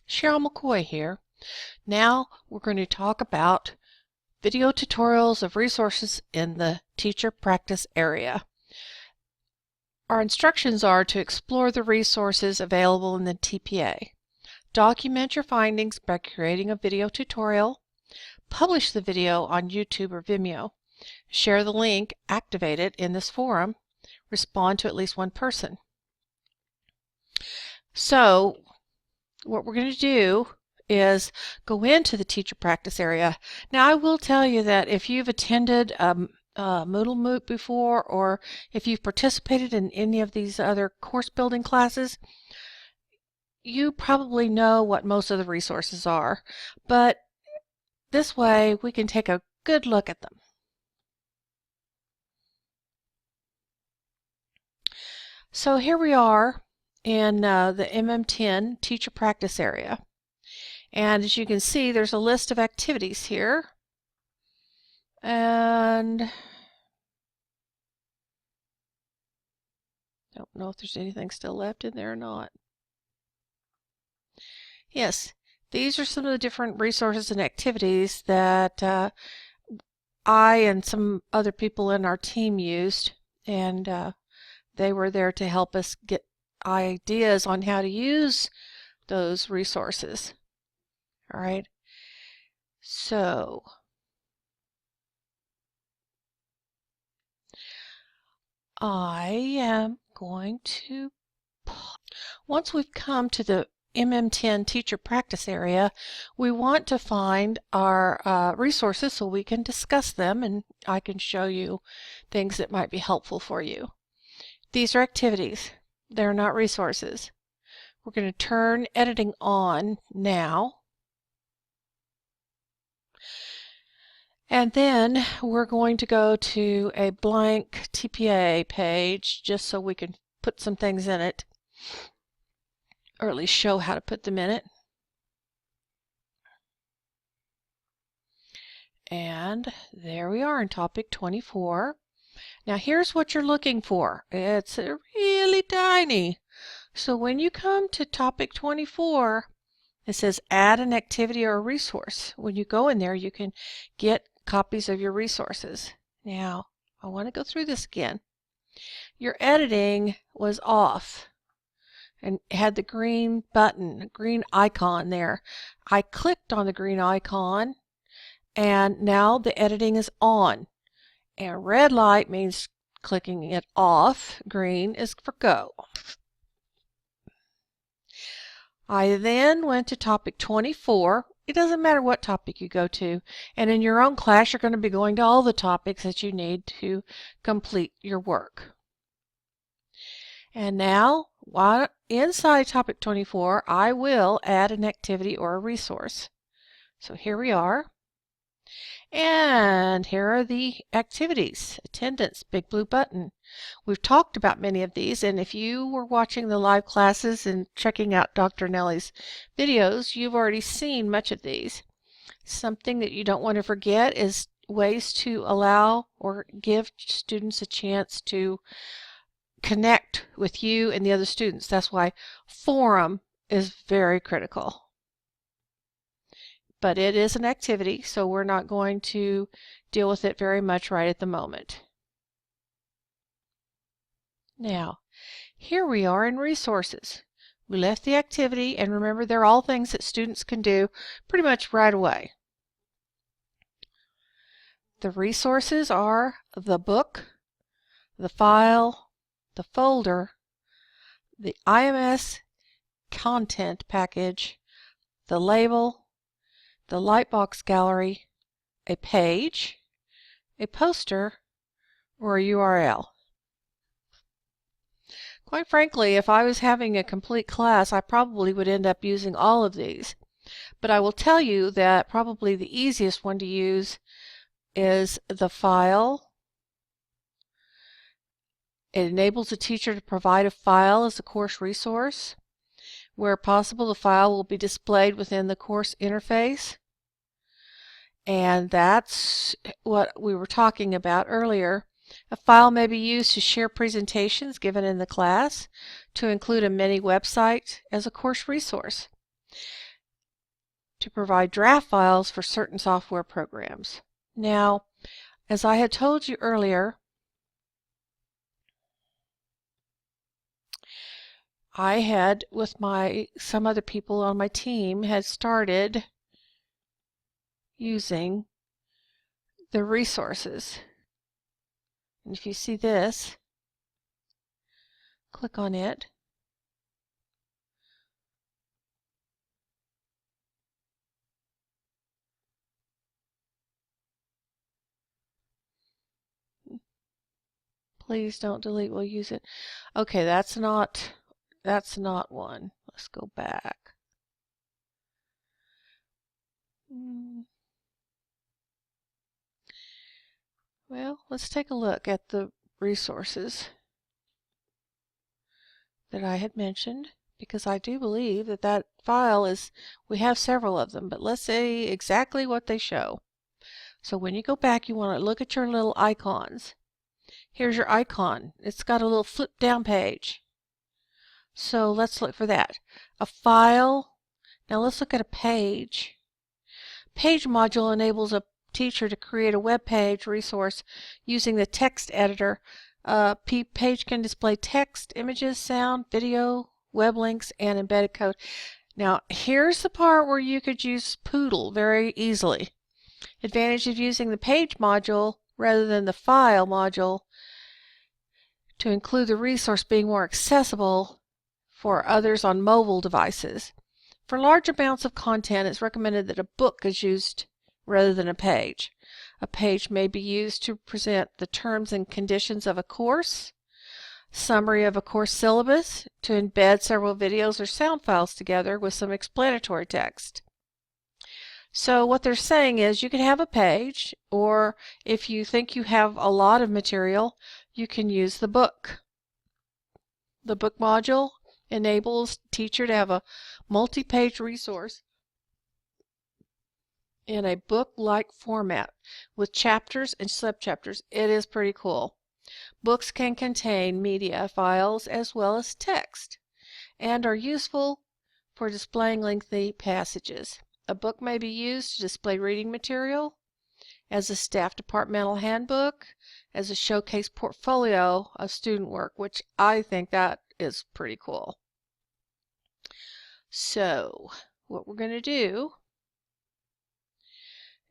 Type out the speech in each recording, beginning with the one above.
Cheryl McCoy here. Now we're going to talk about video tutorials of resources in the teacher practice area. Our instructions are to explore the resources available in the TPA. Document your findings by creating a video tutorial. Publish the video on YouTube or Vimeo. Share the link, activate it in this forum. Respond to at least one person. So what we're going to do is go into the teacher practice area. Now I will tell you that if you've attended Moodle Moot before, or if you've participated in any of these other course building classes, you probably know what most of the resources are, but this way we can take a good look at them. So here we are in the MM10 teacher practice area. And as you can see, there's a list of activities here. And I don't know if there's anything still left in there or not. Yes, these are some of the different resources and activities that I and some other people in our team used, and they were there to help us get ideas on how to use those resources. All right, so I am going to, once we've come to the MM10 teacher practice area, we want to find our resources so we can discuss them and I can show you things that might be helpful for you. These are activities. They're not resources. We're going to turn editing on now. And then we're going to go to a blank TPA page just so we can put some things in it, or at least show how to put them in it. And there we are in topic 24. Now here's what you're looking for. It's really tiny. So when you come to topic 24, it says add an activity or a resource. When you go in there, you can get copies of your resources. Now, I want to go through this again. Your editing was off and had the green button, green icon there. I clicked on the green icon and now the editing is on. And red light means clicking it off. Green is for go. I then went to topic 24. It doesn't matter what topic you go to. And in your own class, you're going to be going to all the topics that you need to complete your work. And now, while inside topic 24, I will add an activity or a resource. So here we are. And here are the activities. Attendance, big blue button. We've talked about many of these, and if you were watching the live classes and checking out Dr. Nellie's videos, you've already seen much of these. Something that you don't want to forget is ways to allow or give students a chance to connect with you and the other students. That's why forum is very critical. But it is an activity, so we're not going to deal with it very much right at the moment. Now, here we are in resources. We left the activity, and remember, they're all things that students can do pretty much right away. The resources are the book, the file, the folder, the IMS content package, the label, the Lightbox gallery, a page, a poster, or a URL. Quite frankly, if I was having a complete class, I probably would end up using all of these. But I will tell you that probably the easiest one to use is the file. It enables a teacher to provide a file as a course resource. Where possible, the file will be displayed within the course interface. And that's what we were talking about earlier. A file may be used to share presentations given in the class, to include a mini website as a course resource. to provide draft files for certain software programs. Now, as I had told you earlier, I had, with some other people on my team, had started using the resources. And if you see this, click on it. Please don't delete, we'll use it. Okay, that's not one. Let's go back. Well, let's take a look at the resources that I had mentioned, because I do believe that file is, we have several of them, but let's see exactly what they show. So when you go back, you want to look at your little icons. Here's your icon. It's got a little flip down page. So let's look for that. A file. Now let's look at a page. Page module enables a teacher to create a web page resource using the text editor. Page can display text, images, sound, video, web links, and embedded code. Now here's the part where you could use Poodle very easily. Advantage of using the page module rather than the file module to include the resource being more accessible for others on mobile devices. For large amounts of content, it's recommended that a book is used rather than a page. A page may be used to present the terms and conditions of a course, summary of a course syllabus, to embed several videos or sound files together with some explanatory text. So what they're saying is you can have a page, or if you think you have a lot of material, you can use the book. The book module enables teacher to have a multi-page resource in a book-like format with chapters and subchapters. It is pretty cool. Books can contain media files as well as text and are useful for displaying lengthy passages. A book may be used to display reading material, as a staff departmental handbook, as a showcase portfolio of student work, which I think that is pretty cool. So what we're going to do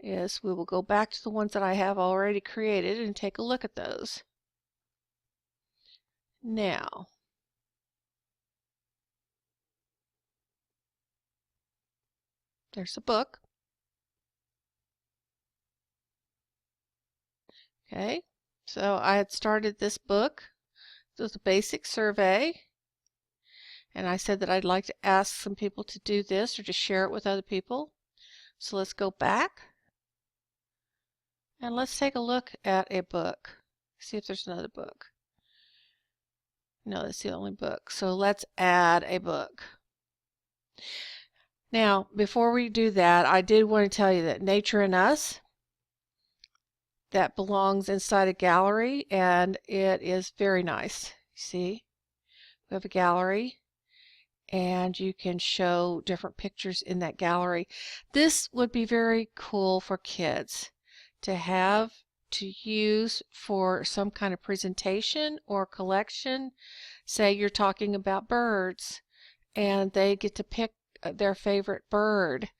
is we will go back to the ones that I have already created and take a look at those. Now, there's a book. Okay, so I had started this book with a basic survey, and I said that I'd like to ask some people to do this or to share it with other people. So let's go back and let's take a look at a book. See if there's another book. No, that's the only book. So let's add a book. Now, before we do that, I did want to tell you that Nature and Us, that belongs inside a gallery, and it is very nice. See, we have a gallery, and you can show different pictures in that gallery. This would be very cool for kids to have to use for some kind of presentation or collection. Say you're talking about birds, and they get to pick their favorite bird.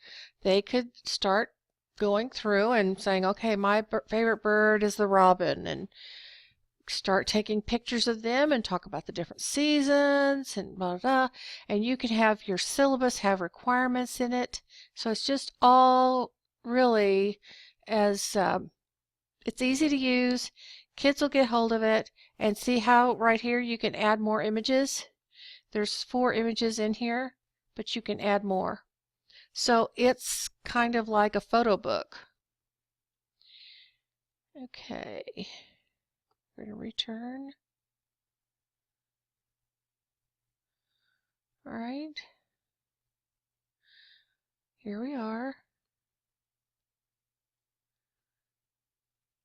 They could start going through and saying, okay, my favorite bird is the robin, and start taking pictures of them and talk about the different seasons and blah, blah, blah. And you can have your syllabus have requirements in it. So it's just all really as it's easy to use. Kids will get hold of it, and see how right here you can add more images. There's 4 images in here, but you can add more. So it's kind of like a photo book. Okay, we're going to return. All right, here we are.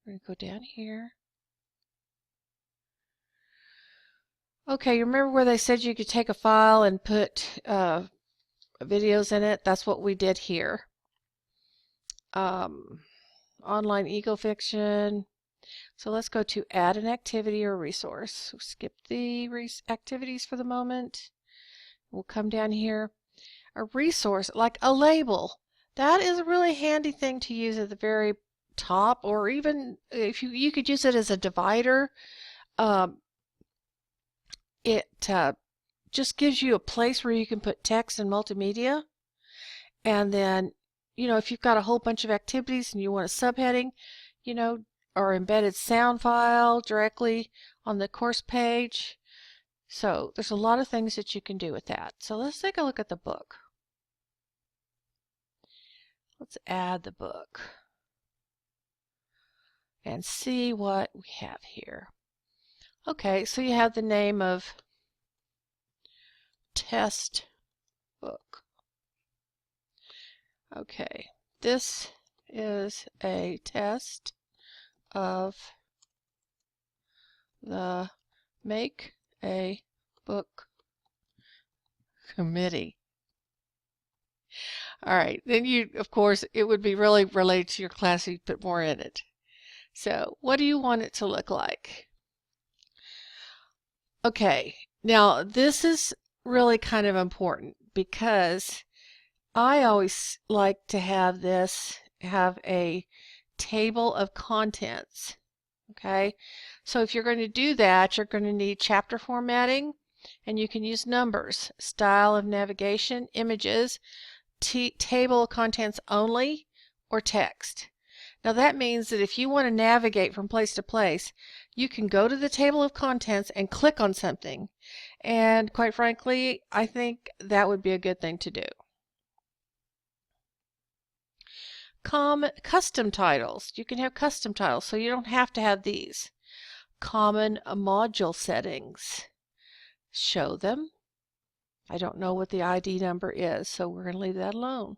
We're going to go down here. Okay, you remember where they said you could take a file and put videos in it? That's what we did here. online ego fiction. So let's go to add an activity or resource. So skip the activities for the moment. We'll come down here. A resource, like a label. That is a really handy thing to use at the very top, or even if you could use it as a divider. It just gives you a place where you can put text and multimedia. And then, if you've got a whole bunch of activities and you want a subheading, or embedded sound file directly on the course page. So there's a lot of things that you can do with that. So let's take a look at the book. Let's add the book and see what we have here. Okay, so you have the name of test book. Okay, this is a test of the Make a Book Committee. All right, then of course, it would be really related to your class, so you'd put more in it. So what do you want it to look like? Okay, now this is really kind of important because I always like to have a table of contents. Okay, so if you're going to do that, you're going to need chapter formatting, and you can use numbers, style of navigation, images, table of contents only, or text. Now that means that if you want to navigate from place to place, you can go to the table of contents and click on something. And quite frankly, I think that would be a good thing to do. Custom titles. You can have custom titles, so you don't have to have these. Common module settings. Show them. I don't know what the ID number is, so we're going to leave that alone.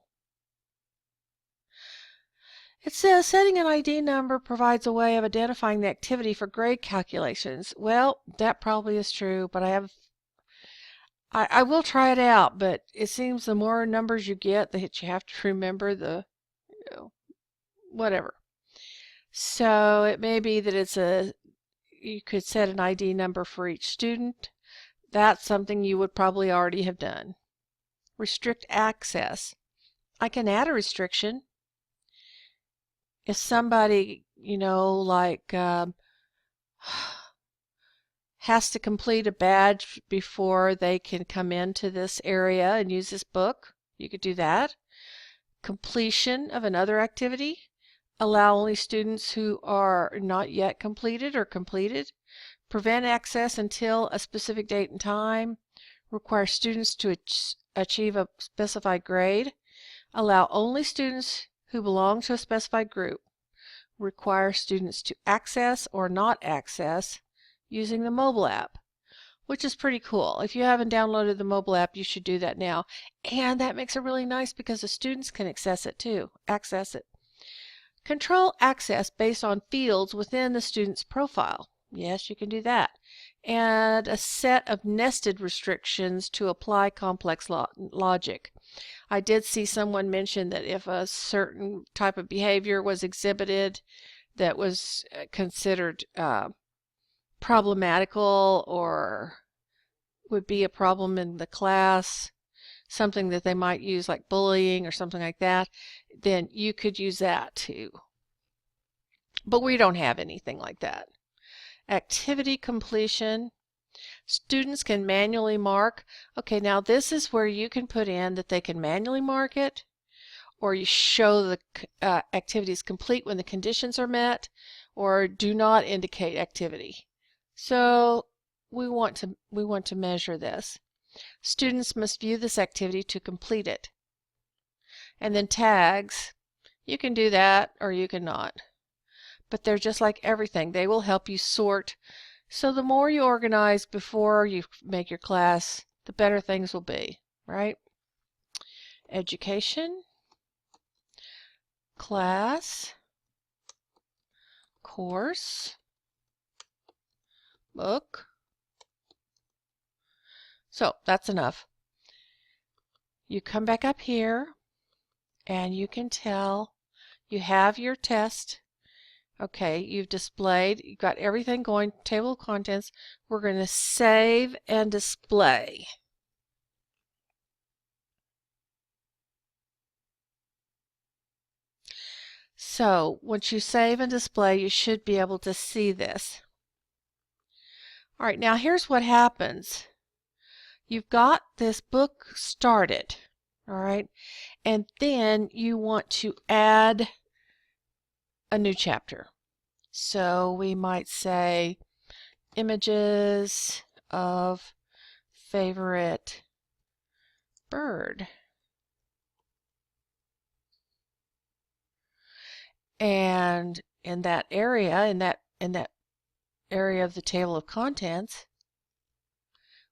It says setting an ID number provides a way of identifying the activity for grade calculations. Well, that probably is true, but I will try it out, but it seems the more numbers you get, that you have to remember whatever. So it may be that you could set an ID number for each student. That's something you would probably already have done. Restrict access. I can add a restriction. If somebody, has to complete a badge before they can come into this area and use this book, you could do that. Completion of another activity. Allow only students who are not yet completed or completed. Prevent access until a specific date and time. Require students to achieve a specified grade. Allow only students who belong to a specified group. Require students to access or not access using the mobile app, which is pretty cool. If you haven't downloaded the mobile app, you should do that now. And that makes it really nice because the students can access it too. Control access based on fields within the student's profile. Yes, you can do that. And a set of nested restrictions to apply complex logic. I did see someone mention that if a certain type of behavior was exhibited that was considered problematical or would be a problem in the class, something that they might use like bullying or something like that, then you could use that too. But we don't have anything like that. Activity completion. Students can manually mark. Okay, now this is where you can put in that they can manually mark it, or you show the activities complete when the conditions are met, or do not indicate activity. So we want to measure this. Students must view this activity to complete it. And then tags, you can do that or you cannot. But they're just like everything. They will help you sort. So the more you organize before you make your class, the better things will be, right? Education, class, course, book. So that's enough. You come back up here and you can tell You have your test. Okay, you've got everything going, table of contents. We're going to save and display. So once you save and display, you should be able to see this. All right, now here's what happens. You've got this book started, all right, and then you want to add a new chapter. So we might say images of favorite bird. And in that area, in that area of the table of contents,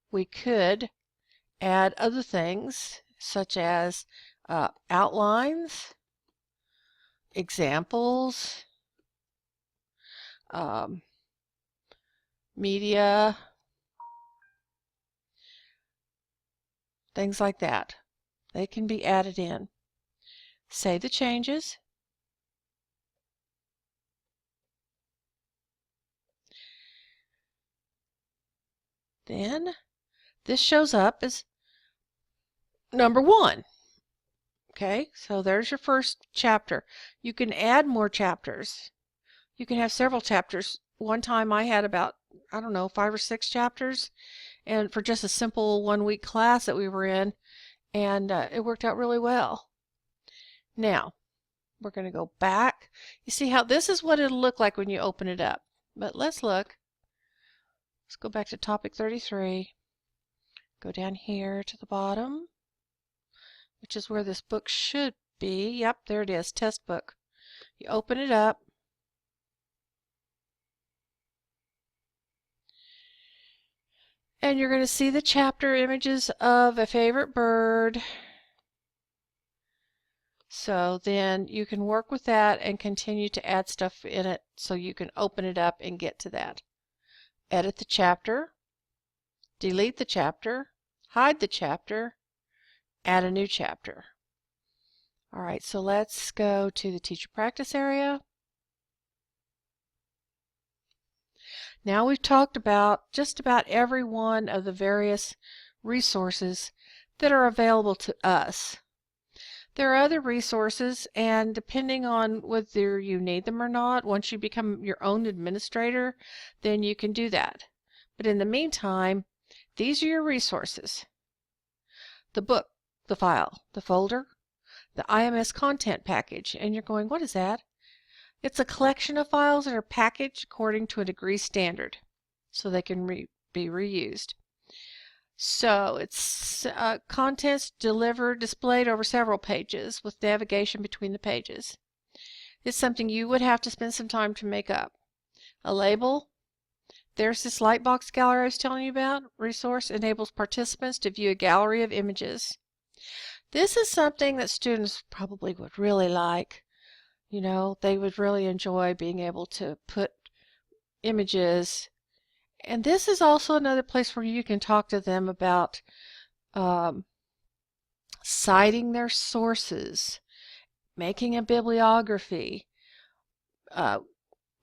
we could add other things such as outlines, examples, media, things like that. They can be added in. Save the changes. Then this shows up as number 1. Okay, so there's your first chapter. You can add more chapters. You can have several chapters. One time I had about, I don't know, 5 or 6 chapters, and for just a simple 1-week class that we were in, and it worked out really well. Now, we're going to go back. You see how this is what it'll look like when you open it up. But let's look. Let's go back to topic 33. Go down here to the bottom, which is where this book should be. Yep, there it is, test book. You open it up. And you're going to see the chapter images of a favorite bird. So then you can work with that and continue to add stuff in it so you can open it up and get to that. Edit the chapter, delete the chapter, hide the chapter, add a new chapter. All right, so let's go to the teacher practice area. Now we've talked about just about every one of the various resources that are available to us. There are other resources, and depending on whether you need them or not, once you become your own administrator, then you can do that. But in the meantime, these are your resources. The book, the file, the folder, the IMS content package. And you're going, what is that? It's a collection of files that are packaged according to a degree standard, so they can be reused. So it's contents delivered, displayed over several pages with navigation between the pages. It's something you would have to spend some time to make up. A label. There's this Lightbox gallery I was telling you about. Resource enables participants to view a gallery of images. This is something that students probably would really like. You know, they would really enjoy being able to put images. And this is also another place where you can talk to them about citing their sources, making a bibliography,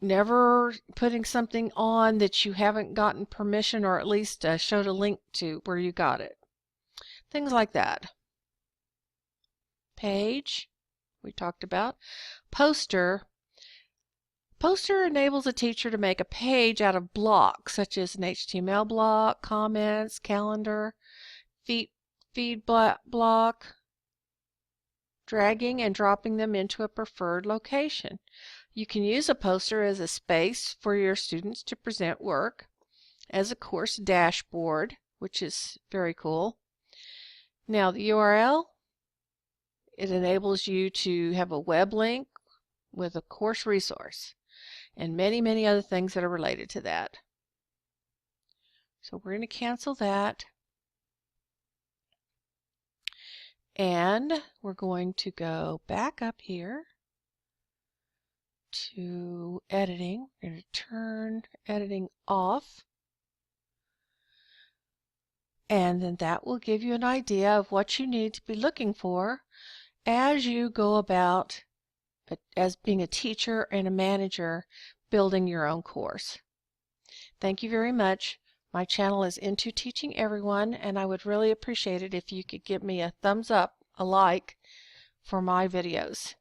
never putting something on that you haven't gotten permission or at least showed a link to where you got it. Things like that. Page, we talked about. Poster. Poster enables a teacher to make a page out of blocks, such as an HTML block, comments, calendar, feed block, dragging and dropping them into a preferred location. You can use a poster as a space for your students to present work, as a course dashboard, which is very cool. Now the URL, it enables you to have a web link with a course resource and many, many other things that are related to that. So we're going to cancel that. And we're going to go back up here to editing. We're going to turn editing off. And then that will give you an idea of what you need to be looking for as you go about as being a teacher and a manager building your own course. Thank you very much. My channel is Into Teaching Everyone, and I would really appreciate it if you could give me a thumbs up, a like, for my videos.